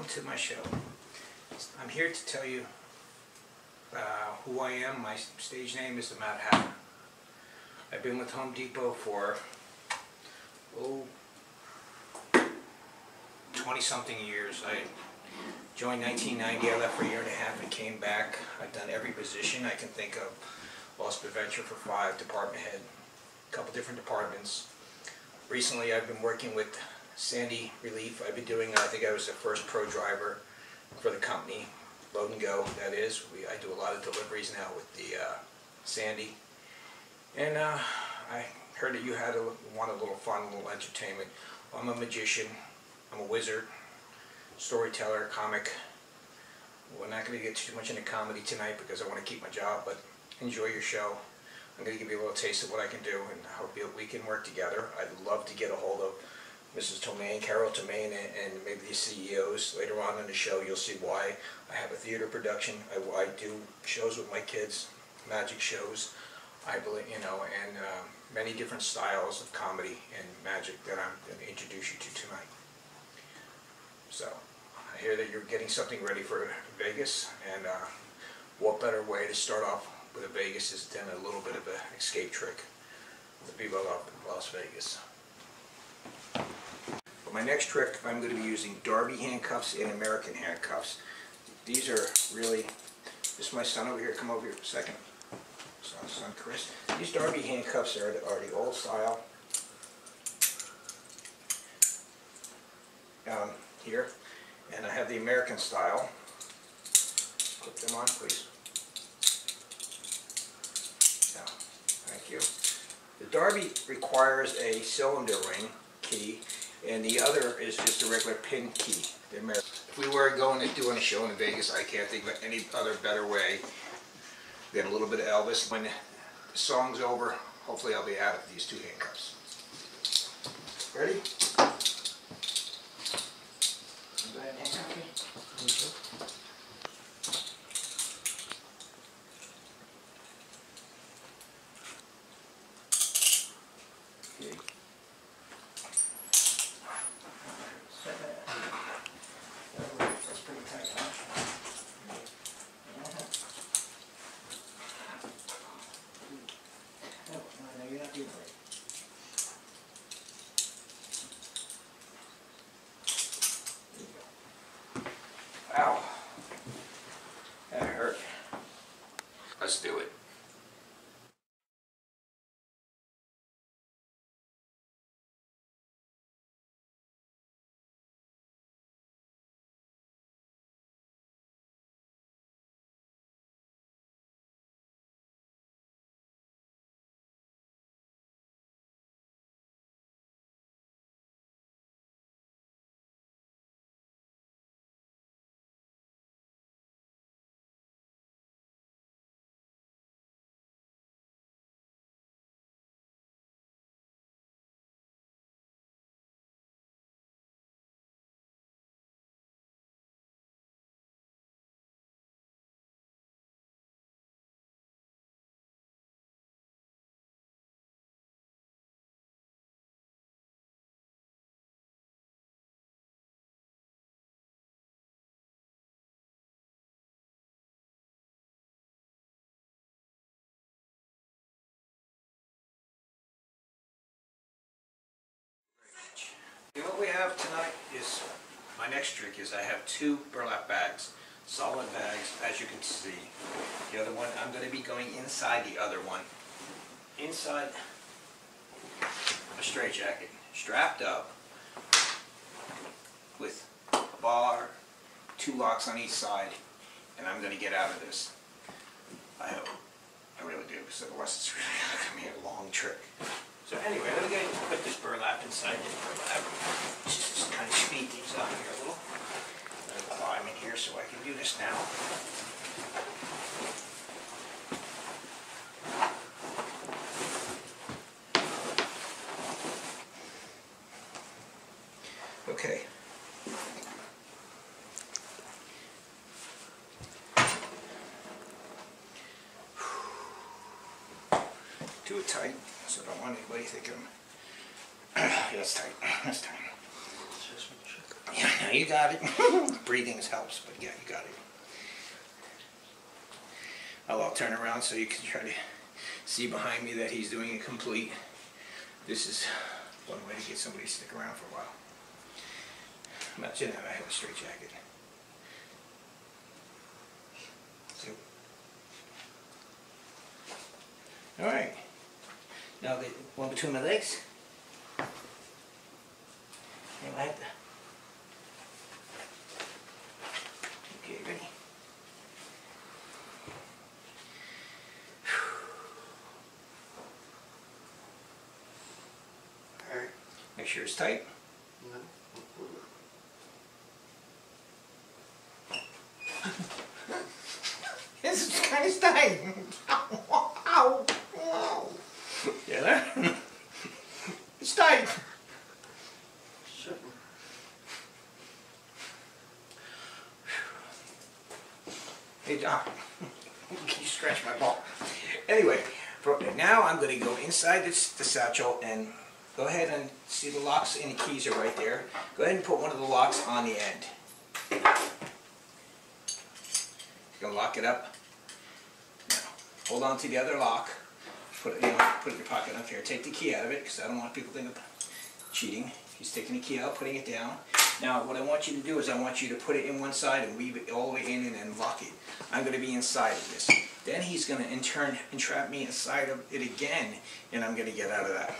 to my show. I'm here to tell you who I am. My stage name is the Mad Hatter. I've been with Home Depot for 20-something years. I joined 1990, I left for a year and a half and came back. I've done every position I can think of. Lost Prevention for 5, department head, a couple different departments. Recently I've been working with Sandy Relief. I've been doing, I think I was the first pro driver for the company, Load and Go, that is. I do a lot of deliveries now with the Sandy. And I heard that you want a little fun, a little entertainment. Well, I'm a magician, I'm a wizard, storyteller, comic. We're not going to get too much into comedy tonight because I want to keep my job, but enjoy your show. I'm going to give you a little taste of what I can do, and I hope we can work together. I'd love to get a hold of Mrs. Tomei, Carol Tomei, and maybe the CEOs. Later on in the show, you'll see why. I have a theater production. I do shows with my kids, magic shows, I believe, and many different styles of comedy and magic that I'm going to introduce you to tonight. So, I hear that you're getting something ready for Vegas, and what better way to start off with a Vegas is than a little bit of an escape trick. The Viva Las Vegas. For my next trick, I'm going to be using Darby handcuffs and American handcuffs. These are really, this is my son over here, come over here for a second. Son Chris. These Darby handcuffs are the old style. Here, and I have the American style. Put them on, please. Yeah, thank you. The Darby requires a cylinder ring key, and the other is just a regular pin key. If we were going to doing a show in Vegas, I can't think of any other better way than a little bit of Elvis. When the song's over, hopefully I'll be out of these two handcuffs. Ready? Go ahead and handcuff me. Okay. That's pretty tight, huh? No, you're not doing it right. Ow. That hurt. Let's do it. What we have tonight is, my next trick is I have 2 burlap bags, solid bags, as you can see. The other one, I'm going to be going inside the other one. Inside a straitjacket, strapped up with a bar, 2 locks on each side, and I'm going to get out of this. I hope. I really do, because otherwise it's really going to be a long trick. So anyway, let me go and put this burlap inside this burlap. Just kind of speed things up here a little. Let me climb in here so I can do this now. Okay. Do it tight, so I don't want anybody thinking, yeah, that's tight, that's tight. Yeah, You got it. Breathing helps, but yeah, you got it. I'll turn around so you can try to see behind me that he's doing it complete. This is one way to get somebody to stick around for a while. Imagine if I had a straight jacket. So, all right. Now the one between my legs. And I have to. Okay, ready? All right. Make sure it's tight. This is kind of tight. Ow, ow, ow. Yeah, there? It's tight. Hey, Doc. You scratch my ball. Anyway, now I'm going to go inside the satchel and go ahead and see the locks and the keys are right there. Go ahead and put one of the locks on the end. You're going to lock it up. Now, hold on to the other lock. Put it in your pocket up here. Take the key out of it because I don't want people to think of cheating. He's taking the key out, putting it down. Now, what I want you to do is I want you to put it in one side and weave it all the way in and then lock it. I'm going to be inside of this. Then he's going to in turn entrap me inside of it again, and I'm going to get out of that.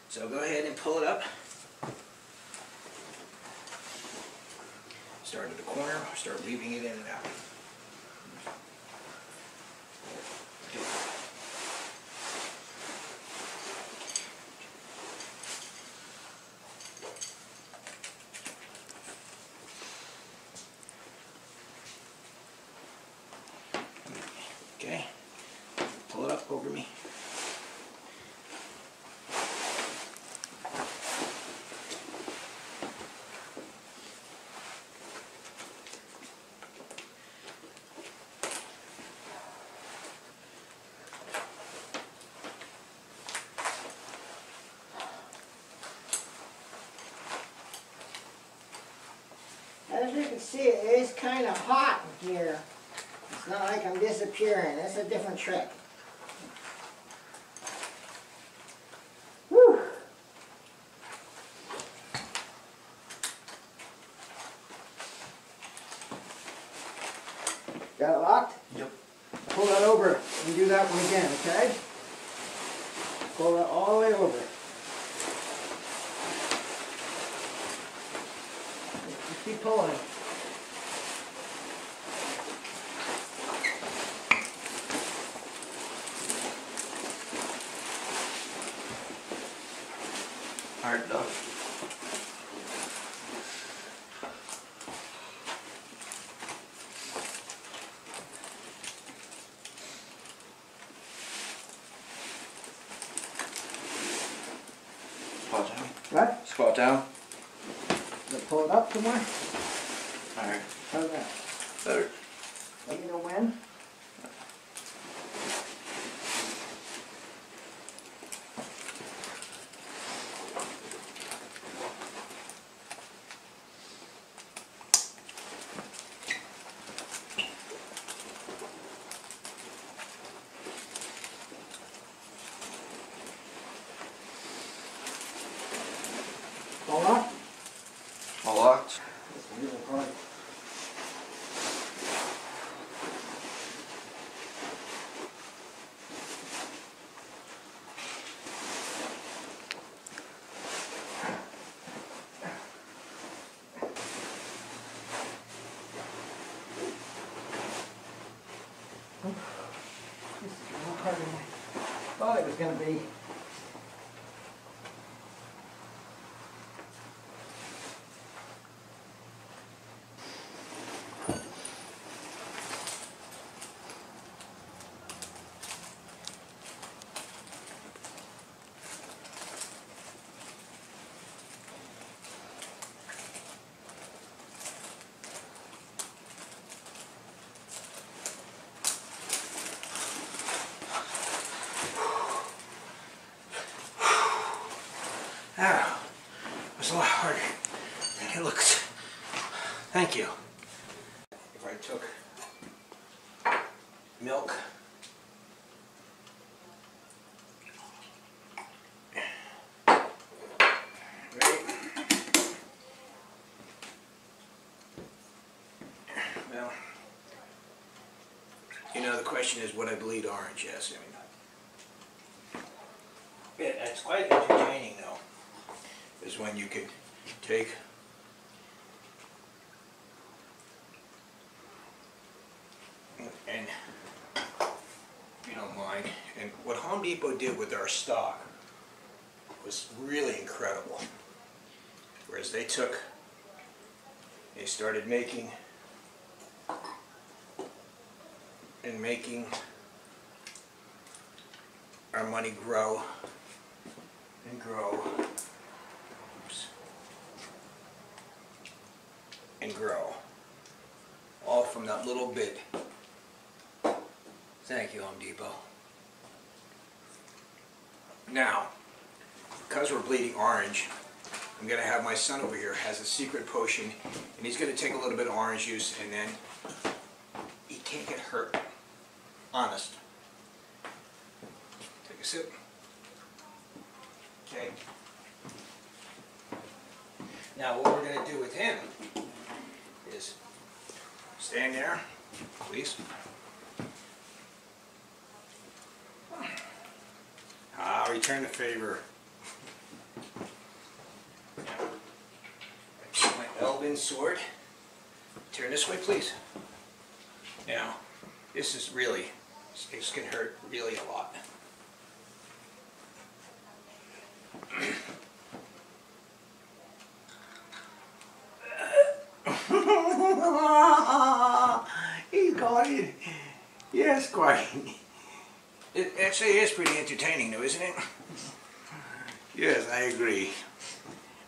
So go ahead and pull it up. Start at the corner, start weaving it in and out. Okay, pull it up over me. As you can see, it is kind of hot in here. It's not like I'm disappearing. It's a different trick. Whew. Got it locked? Yep. Pull that over and do that one again, okay? Pull that all the way over. Just keep pulling. Hard dog. Squat down. What? Squat down. Pull it up some more? Alright. How's that? Better. Let me know when. All up? All locked. It's really hard. This is a lot harder than I thought it was going to be. Ah, it was a lot harder than it looks, thank you. If I took milk, right? Well, you know, the question is, would I bleed orange? Yes, I mean, it's quite entertaining though, is when you could take and, if you don't mind, and what Home Depot did with our stock was really incredible. Whereas they started making our money grow and grow. Oops. And grow. All from that little bit. Thank you, Home Depot. Now, because we're bleeding orange, I'm going to have my son over here has a secret potion, and he's going to take a little bit of orange juice, and then he can't get hurt. Honest. Take a sip. Okay. Now what we're going to do with him is stand there, please. I'll return the favor. Now, my Elven sword. Turn this way, please. Now, this is really, this can hurt really a lot. He's got it. Yes, quite. It actually is pretty entertaining though, isn't it? Yes, I agree.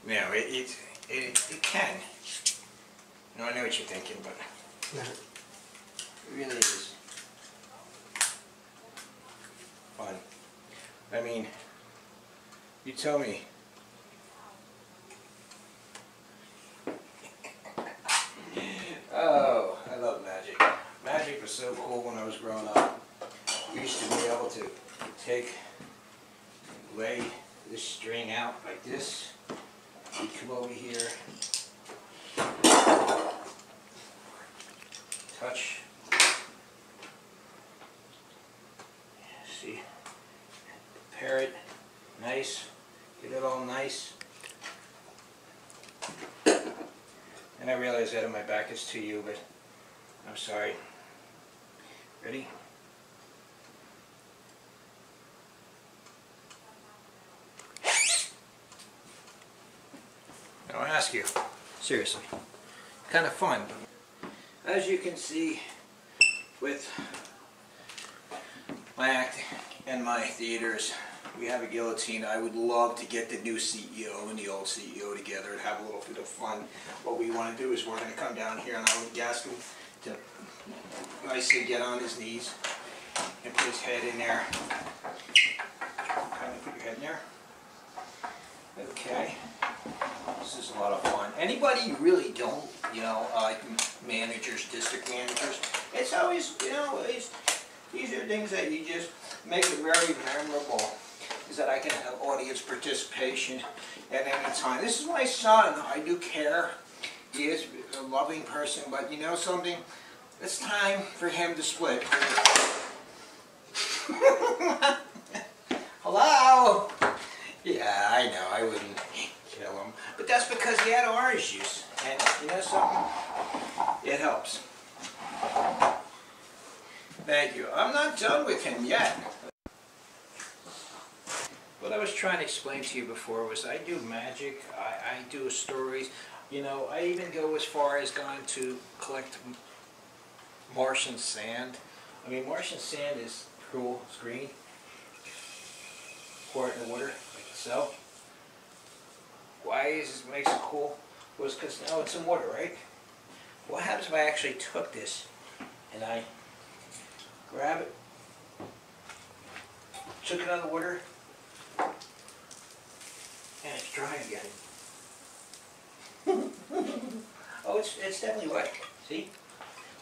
No, it can. No, I know what you're thinking, but it really is fun. I mean, you tell me. Oh, I love magic. Magic was so cool when I was growing up. We used to be able to lay this string out like this. You come over here, touch, see, pair it, nice, get it all nice. And I realize that my back is to you, but I'm sorry. Ready? Now I ask you, seriously, kind of fun. As you can see with my acting and my theaters, we have a guillotine. I would love to get the new CEO and the old CEO together and have a little bit of fun. What we want to do is we're going to come down here and I would ask him to nicely get on his knees and put his head in there. Kind of put your head in there. Okay. This is a lot of fun. Anybody you really don't, you know, like managers, district managers, it's always, you know, these are things that you just make it very memorable. Is that I can have audience participation at any time. This is my son. I do care. He is a loving person, but you know something? It's time for him to split. Hello? Yeah, I know. I wouldn't kill him. But that's because he had orange juice. And you know something? It helps. Thank you. I'm not done with him yet. What I was trying to explain to you before was I do magic, I do stories, you know, I even go as far as going to collect Martian sand. I mean, Martian sand is cool, it's green. Pour it in the water, like so. Why it makes it cool? Was because now it's in water, right? What happens if I actually took this and I grab it, took it out of the water, and it's dry again. Oh, it's definitely wet. See?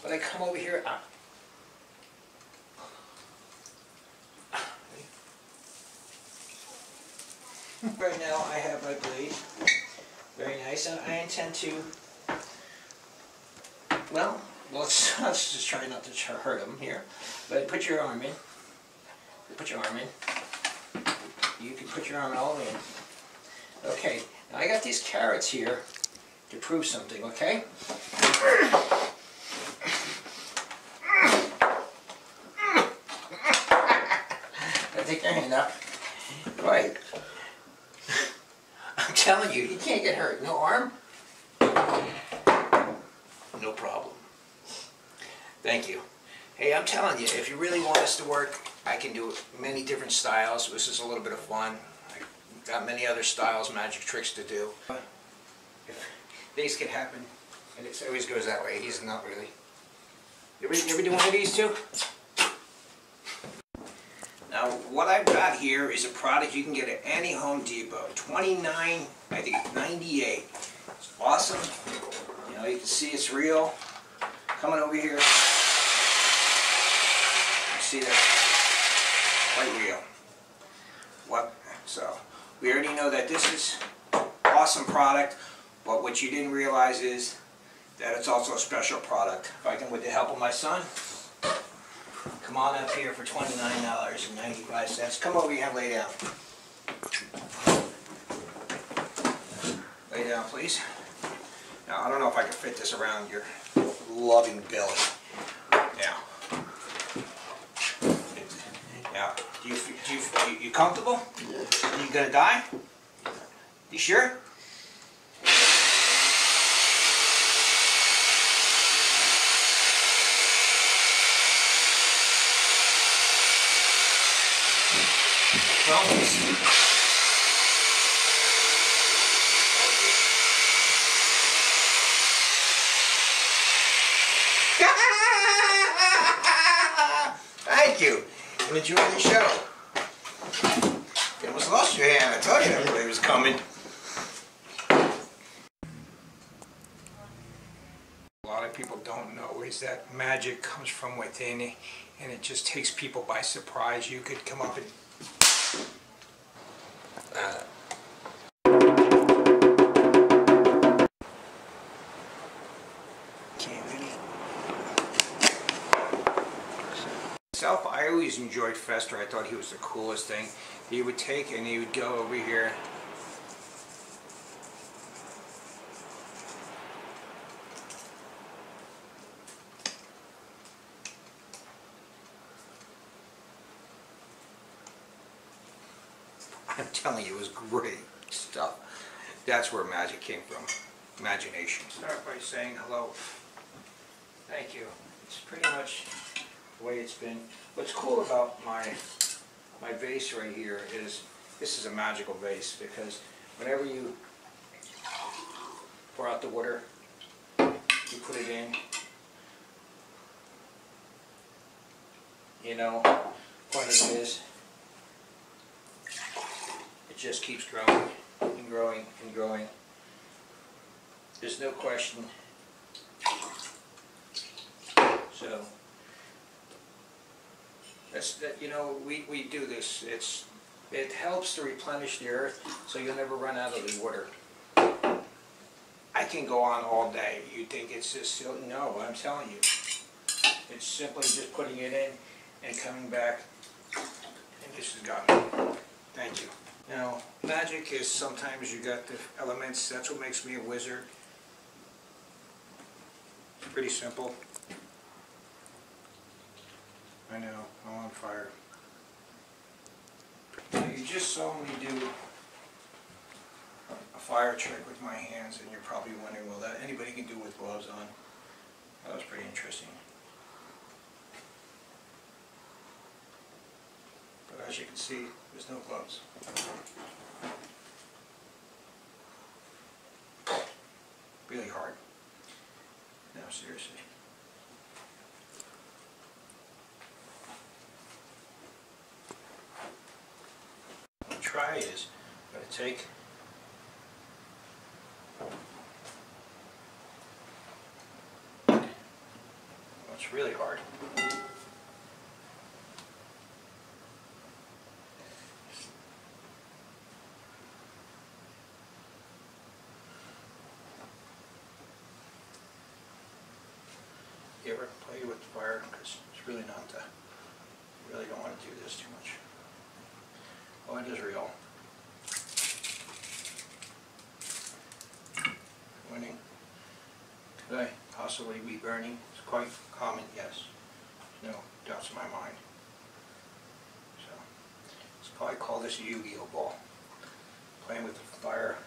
When I come over here, right now I have my blade. Very nice. And I intend to, well, let's just try not to hurt him here. But put your arm in. Put your arm in. You can put your arm all the way in. Okay, now I got these carrots here to prove something, okay? Take your hand up. Right. I'm telling you, you can't get hurt. No arm? No problem. Thank you. Hey, I'm telling you, if you really want us to work, I can do many different styles. This is a little bit of fun. I've got many other styles, magic tricks to do. If these could happen, and it always goes that way. He's not really. You ever do one of these too? Now, what I've got here is a product you can get at any Home Depot. $29, I think it's $98. It's awesome. You know, you can see it's real. Coming over here, you see that? Quite real. What? So, we already know that this is awesome product, but what you didn't realize is that it's also a special product. If I can, with the help of my son, come on up here for $29.95. Come over here and lay down. Lay down, please. Now, I don't know if I can fit this around your loving belly. Now, you comfortable? Yeah. You gonna die? You sure? Thank you. I'm enjoying the show. You almost lost your hand. I told you everybody was coming. A lot of people don't know is that magic comes from within, and it just takes people by surprise. You could come up and I always enjoyed Fester. I thought he was the coolest thing. He would take and he would go over here. I'm telling you, it was great stuff. That's where magic came from. Imagination. Start by saying hello. Thank you. It's pretty much the way it's been. What's cool about my vase right here is this is a magical vase, because whenever you pour out the water, you put it in, you know, point of it is, it just keeps growing and growing and growing. There's no question. So you know, we do this. It helps to replenish the earth, so you'll never run out of the water. I can go on all day. You think it's just silly? No, I'm telling you. It's simply just putting it in and coming back, and this has got me. Thank you. Now, magic is sometimes you got the elements. That's what makes me a wizard. It's pretty simple. I know, I'm on fire. Now you just saw me do a fire trick with my hands, and you're probably wondering, well, that anybody can do with gloves on. That was pretty interesting. But as you can see, there's no gloves. Really hard. No, seriously. Try is I'm going to take It's really hard. You ever play with fire? Because it's really not the, you really don't want to do this too much. Oh, it is real. Winning. Could I possibly be burning? It's quite common, yes. No doubts in my mind. So, let's probably call this a Yu-Gi-Oh ball. Playing with the fire.